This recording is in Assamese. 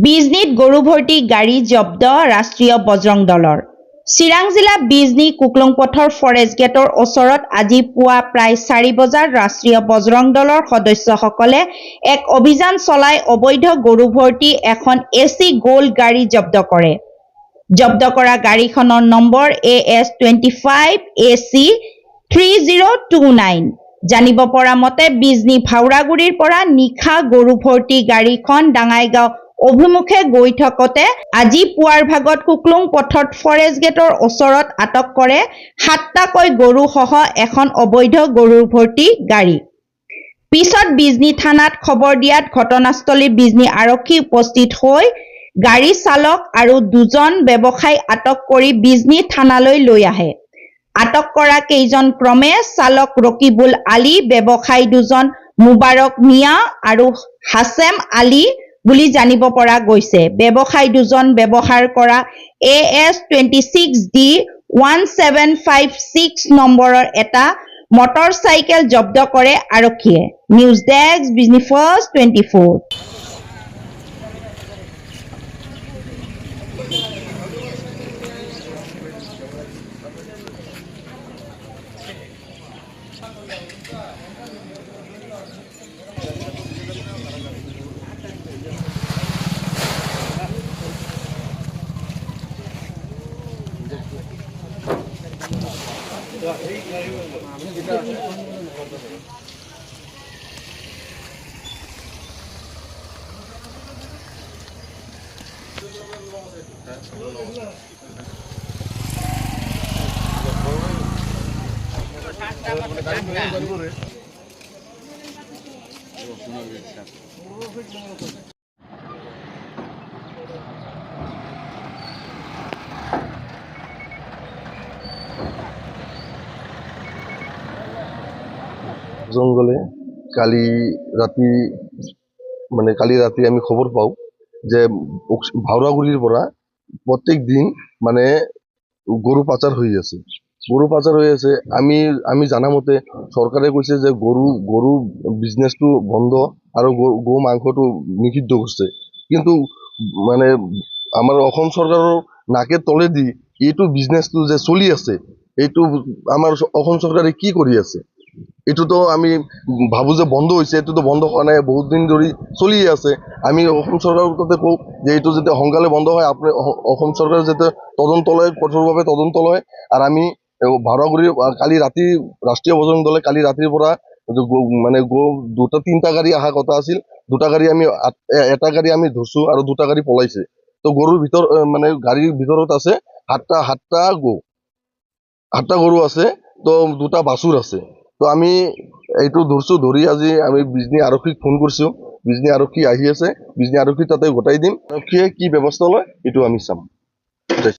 বিজনীত গৰু ভৰ্তি গাড়ী জব্দ ৰাষ্ট্ৰীয় বজৰং দলৰ। চিৰাং জিলা বিজনী কুকলং পথৰ ফৰেষ্ট গেটৰ ওচৰত আজি পুৱা প্ৰায় 4 বজাত ৰাষ্ট্ৰীয় বজৰং দলৰ সদস্যসকলে এক অভিযান চলাই অবৈধ গৰু ভৰ্তি এখন AC গোল্ড গাড়ী জব্দ কৰে। জব্দ কৰা গাড়ীখনৰ নম্বৰ AS25 AC 3029। জানিব পৰা মতে বিজনী ভাওৰাগুৰিৰ পৰা নিশা গৰু ভৰ্তি গাড়ীখন ডাঙাইগাঁও অভিমুখে গৈ থাকোতে আজি পুৱাৰ ভাগত কুকলুং পথত ফৰেষ্ট গেটৰ ওচৰত আটক কৰে 7টাকৈ গৰুসহ এখন অবৈধ গৰুৰ ভৰ্তি গাড়ী। পিছত বিজনী থানাত খবৰ দিয়াত ঘটনাস্থলীত বিজনী আৰক্ষী উপস্থিত হৈ গাড়ী চালক আৰু দুজন ব্যৱসায়ী আটক কৰি বিজনী থানালৈ লৈ আহে। আটক কৰা কেইজন ক্ৰমে চালক ৰকিবুল আলী, ব্যৱসায়ী দুজন মুবাৰক মিয়া আৰু হাছেম আলী বুলি জানিব পৰা গৈছে। ব্যৱসায়ী দুজন ব্যৱহাৰ কৰা AS26D 1756 নম্বৰৰ এটা মটৰ চাইকেল জব্দ কৰে আৰক্ষীয়ে। News desk, Bijni first 24। জঙ্গলে কালি ৰাতি আমি খবৰ পাও যে ভাওৰাগুড়িৰ পৰা প্রত্যেক দিন গরু পাচার হয়ে আছে। আমি জানা মতে সরকারে কৈছে যে গরু বিজনেসটো বন্ধ আর গো মাংসটো নিষিদ্ধ করছে, কিন্তু আমার অসম সরকারের নাকের তলেদি এইটো বিজনেসটো যে চলি আছে, এইটো আমার অসম সরকারে কি কৰি আছে? এইটো তো আমি ভাবো যে বন্ধ হয়েছে, এইটো তো বন্ধ হওয়া নাই, বহুত দিন ধরে চলিয়ে আছে। আমি অসম সরকারের কাছে কওঁ যে এইটো যাতে সোনকালে বন্ধ হয়, আপনি অসম সরকারে যাতে তদন্ত লয়, কঠোরভাবে তদন্ত লয়। আর আমি ভাওরাগুড়ি কালি রাতি রাষ্ট্রীয় বজরং দলে কালি রাতির পৰা দুটা তিনটা গাড়ী অহা কথা আছিল। এটা গাড়ী আমি ধরছো আর দুটা গাড়ী পলাইছে। তো গরুর ভিতর গাড়ির ভিতরত আছে সাতটা গরু আছে, তো দুটা বাছুর আছে। তো আমি এইটো ধৰি আজি আমি বিজনী আৰক্ষীক ফোন কৰিছো। বিজনী আৰক্ষী আহি আছে, বিজনী আৰক্ষী তাতে গোটাই দিম। আৰক্ষীয়ে কি ব্যৱস্থা লয় এইটো আমি চাম।